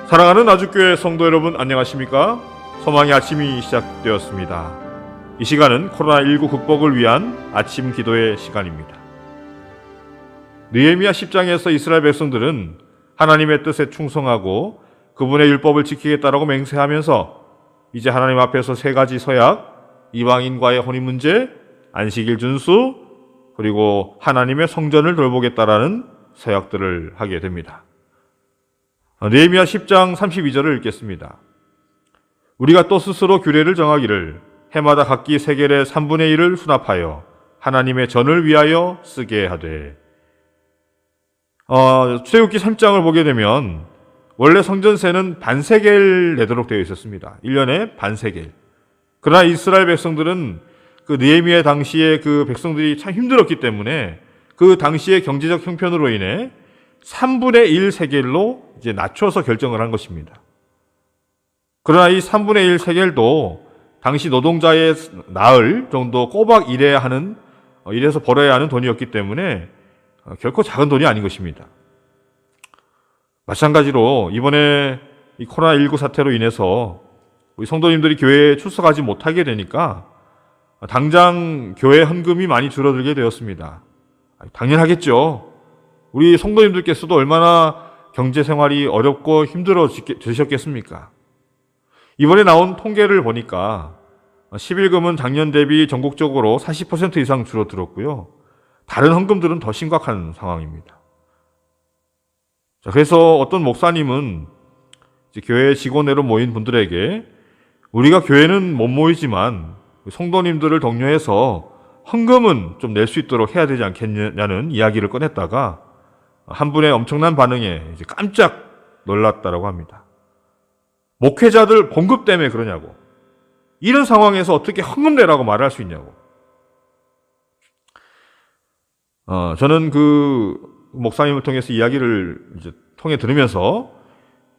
사랑하는 나주교회 성도 여러분, 안녕하십니까? 소망의 아침이 시작되었습니다. 이 시간은 코로나19 극복을 위한 아침 기도의 시간입니다. 느헤미야 10장에서 이스라엘 백성들은 하나님의 뜻에 충성하고 그분의 율법을 지키겠다라고 맹세하면서 이제 하나님 앞에서 세 가지 서약, 이방인과의 혼인 문제, 안식일 준수, 그리고 하나님의 성전을 돌보겠다라는 서약들을 하게 됩니다. 느헤미야 10장 32절을 읽겠습니다. 우리가 또 스스로 규례를 정하기를 해마다 각기 세겔의 3분의 1을 수납하여 하나님의 전을 위하여 쓰게 하되. 출애굽기 3장을 보게 되면 원래 성전세는 반세겔 내도록 되어 있었습니다. 1년에 반세겔. 그러나 이스라엘 백성들은 그 느헤미야 당시에 그 백성들이 참 힘들었기 때문에 그 당시의 경제적 형편으로 인해 3분의 1 세겔로 이제 낮춰서 결정을 한 것입니다. 그러나 이 3분의 1 세겔도 당시 노동자의 나흘 정도 꼬박 일해서 벌어야 하는 돈이었기 때문에 결코 작은 돈이 아닌 것입니다. 마찬가지로 이번에 이 코로나19 사태로 인해서 우리 성도님들이 교회에 출석하지 못하게 되니까 당장 교회 헌금이 많이 줄어들게 되었습니다. 당연하겠죠. 우리 성도님들께서도 얼마나 경제 생활이 어렵고 힘들어지셨겠습니까? 이번에 나온 통계를 보니까 11금은 작년 대비 전국적으로 40% 이상 줄어들었고요. 다른 헌금들은 더 심각한 상황입니다. 그래서 어떤 목사님은 이제 교회 직원회로 모인 분들에게 우리가 교회는 못 모이지만 성도님들을 독려해서 헌금은 좀 낼 수 있도록 해야 되지 않겠냐는 이야기를 꺼냈다가 한 분의 엄청난 반응에 이제 깜짝 놀랐다라고 합니다. 목회자들 봉급 때문에 그러냐고. 이런 상황에서 어떻게 헌금 내라고 말할 수 있냐고. 저는 그 목사님을 통해서 이야기를 이제 통해 들으면서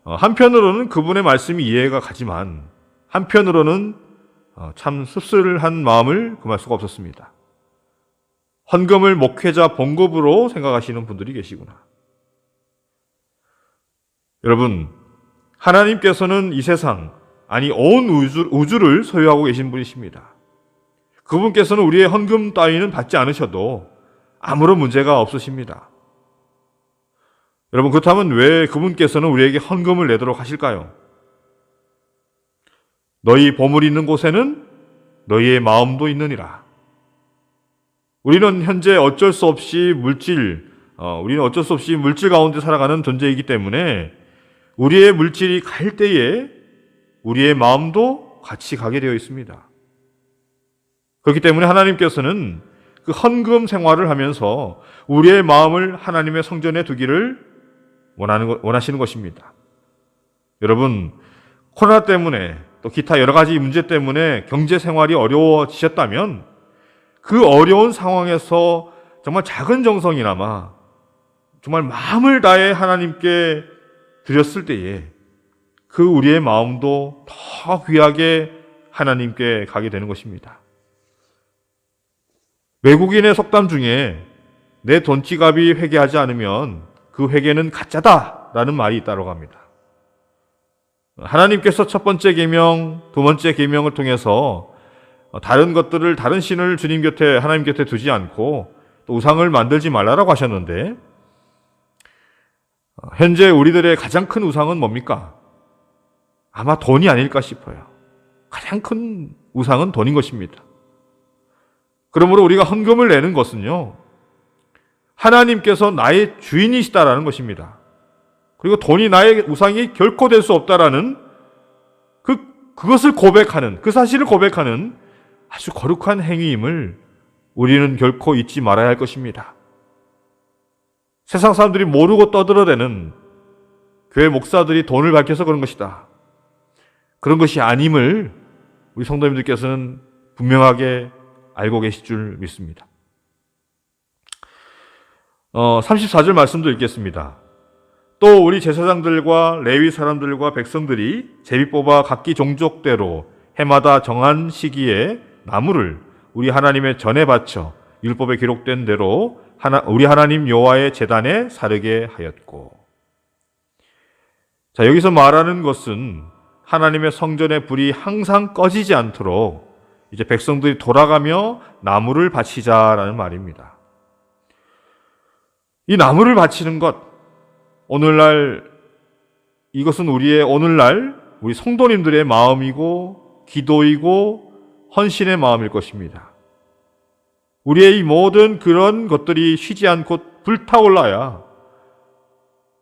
한편으로는 그분의 말씀이 이해가 가지만 한편으로는 참 씁쓸한 마음을 금할 수가 없었습니다. 헌금을 목회자 봉급으로 생각하시는 분들이 계시구나. 여러분, 하나님께서는 이 세상, 아니 온 우주를 소유하고 계신 분이십니다. 그분께서는 우리의 헌금 따위는 받지 않으셔도 아무런 문제가 없으십니다. 여러분, 그렇다면 왜 그분께서는 우리에게 헌금을 내도록 하실까요? 너희 보물이 있는 곳에는 너희의 마음도 있느니라. 우리는 현재 어쩔 수 없이 물질 가운데 살아가는 존재이기 때문에 우리의 물질이 갈 때에 우리의 마음도 같이 가게 되어 있습니다. 그렇기 때문에 하나님께서는 그 헌금 생활을 하면서 우리의 마음을 하나님의 성전에 두기를 원하시는 것입니다. 여러분, 코로나 때문에 또 기타 여러 가지 문제 때문에 경제 생활이 어려워지셨다면 그 어려운 상황에서 정말 작은 정성이나마 정말 마음을 다해 하나님께 드렸을 때에 그 우리의 마음도 더 귀하게 하나님께 가게 되는 것입니다. 외국인의 속담 중에 내 돈지갑이 회개하지 않으면 그 회개는 가짜다라는 말이 있다고 합니다. 하나님께서 첫 번째 계명, 두 번째 계명을 통해서 다른 신을 주님 곁에, 하나님 곁에 두지 않고 또 우상을 만들지 말라라고 하셨는데, 현재 우리들의 가장 큰 우상은 뭡니까? 아마 돈이 아닐까 싶어요. 가장 큰 우상은 돈인 것입니다. 그러므로 우리가 헌금을 내는 것은요, 하나님께서 나의 주인이시다라는 것입니다. 그리고 돈이 나의 우상이 결코 될 수 없다라는 그것을 고백하는, 그 사실을 고백하는 아주 거룩한 행위임을 우리는 결코 잊지 말아야 할 것입니다. 세상 사람들이 모르고 떠들어대는 교회 목사들이 돈을 밝혀서 그런 것이다, 그런 것이 아님을 우리 성도님들께서는 분명하게 알고 계실 줄 믿습니다. 34절 말씀도 읽겠습니다. 또 우리 제사장들과 레위 사람들과 백성들이 제비 뽑아 각기 종족대로 해마다 정한 시기에 나무를 우리 하나님의 전에 바쳐 율법에 기록된 대로 우리 하나님 여호와의 제단에 사르게 하였고. 자, 여기서 말하는 것은 하나님의 성전의 불이 항상 꺼지지 않도록 이제 백성들이 돌아가며 나무를 바치자라는 말입니다. 이 나무를 바치는 것, 오늘날 이것은 우리의 오늘날 우리 성도님들의 마음이고 기도이고 헌신의 마음일 것입니다. 우리의 이 모든 그런 것들이 쉬지 않고 불타올라야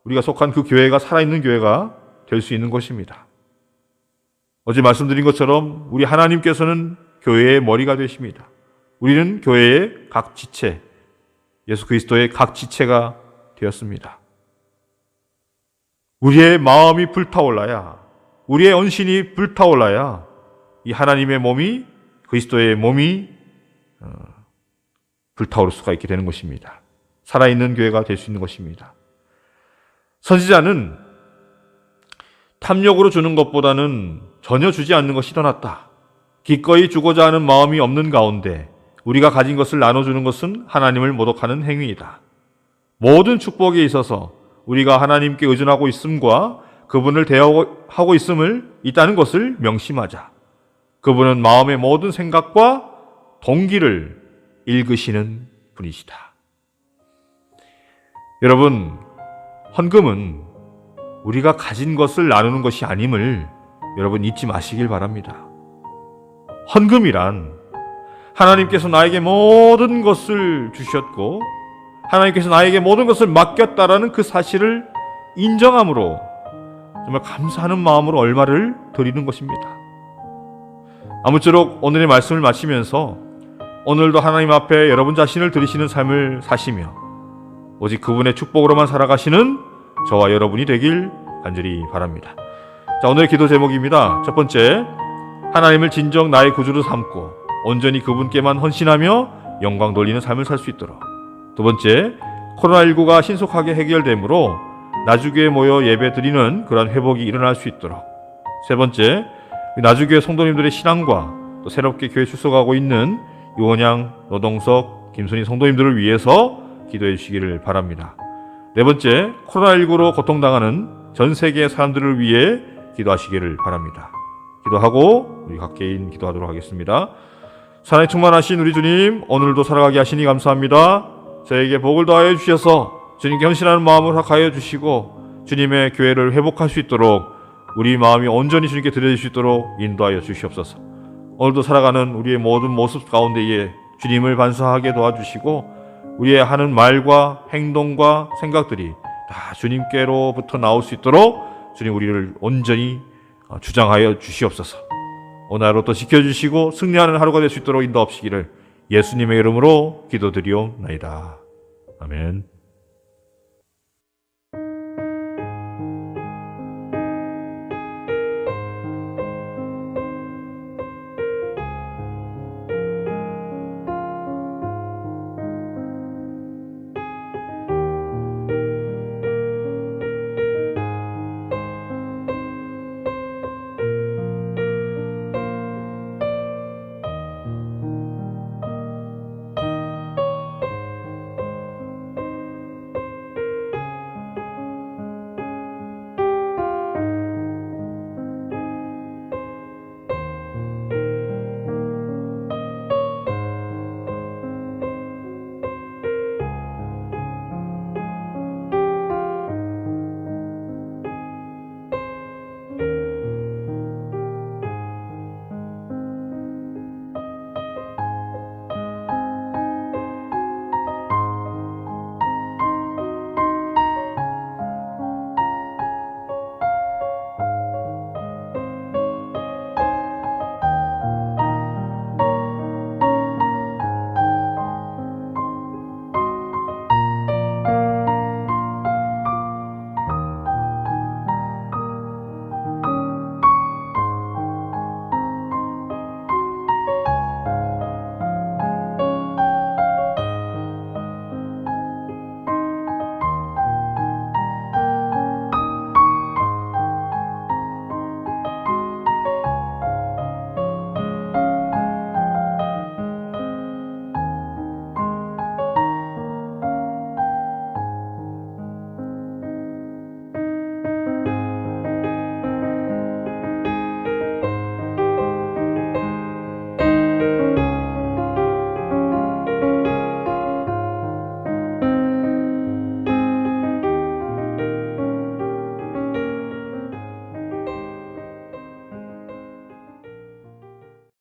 우리가 속한 그 교회가 살아있는 교회가 될 수 있는 것입니다. 어제 말씀드린 것처럼 우리 하나님께서는 교회의 머리가 되십니다. 우리는 교회의 각 지체, 예수 그리스도의 각 지체가 되었습니다. 우리의 마음이 불타올라야, 우리의 헌신이 불타올라야 이 하나님의 몸이, 그리스도의 몸이 불타오를 수가 있게 되는 것입니다. 살아있는 교회가 될 수 있는 것입니다. 선지자는 탐욕으로 주는 것보다는 전혀 주지 않는 것이 더 낫다. 기꺼이 주고자 하는 마음이 없는 가운데 우리가 가진 것을 나눠주는 것은 하나님을 모독하는 행위이다. 모든 축복에 있어서 우리가 하나님께 의존하고 있음과 그분을 대하고 있음을 있다는 것을 명심하자. 그분은 마음의 모든 생각과 동기를 읽으시는 분이시다. 여러분, 헌금은 우리가 가진 것을 나누는 것이 아님을 여러분 잊지 마시길 바랍니다. 헌금이란 하나님께서 나에게 모든 것을 주셨고 하나님께서 나에게 모든 것을 맡겼다라는 그 사실을 인정함으로 정말 감사하는 마음으로 얼마를 드리는 것입니다. 아무쪼록 오늘의 말씀을 마치면서 오늘도 하나님 앞에 여러분 자신을 드리시는 삶을 사시며 오직 그분의 축복으로만 살아가시는 저와 여러분이 되길 간절히 바랍니다. 자, 오늘의 기도 제목입니다. 첫 번째, 하나님을 진정 나의 구주로 삼고 온전히 그분께만 헌신하며 영광 돌리는 삶을 살 수 있도록. 두 번째, 코로나19가 신속하게 해결되므로 나주교에 모여 예배 드리는 그러한 회복이 일어날 수 있도록. 세 번째, 나주교회 성도님들의 신앙과 또 새롭게 교회 출석하고 있는 유원양, 노동석, 김순희 성도님들을 위해서 기도해 주시기를 바랍니다. 네 번째, 코로나19로 고통당하는 전 세계의 사람들을 위해 기도하시기를 바랍니다. 기도하고 우리 각개인 기도하도록 하겠습니다. 사랑에 충만하신 우리 주님, 오늘도 살아가게 하시니 감사합니다. 저에게 복을 더하여 주셔서 주님께 헌신하는 마음을 허락하여 주시고 주님의 교회를 회복할 수 있도록 우리 마음이 온전히 주님께 드려질 수 있도록 인도하여 주시옵소서. 오늘도 살아가는 우리의 모든 모습 가운데에 주님을 반사하게 도와주시고 우리의 하는 말과 행동과 생각들이 다 주님께로부터 나올 수 있도록 주님 우리를 온전히 주장하여 주시옵소서. 오늘 하루도 지켜주시고 승리하는 하루가 될 수 있도록 인도하시기를 예수님의 이름으로 기도드리옵나이다. 아멘.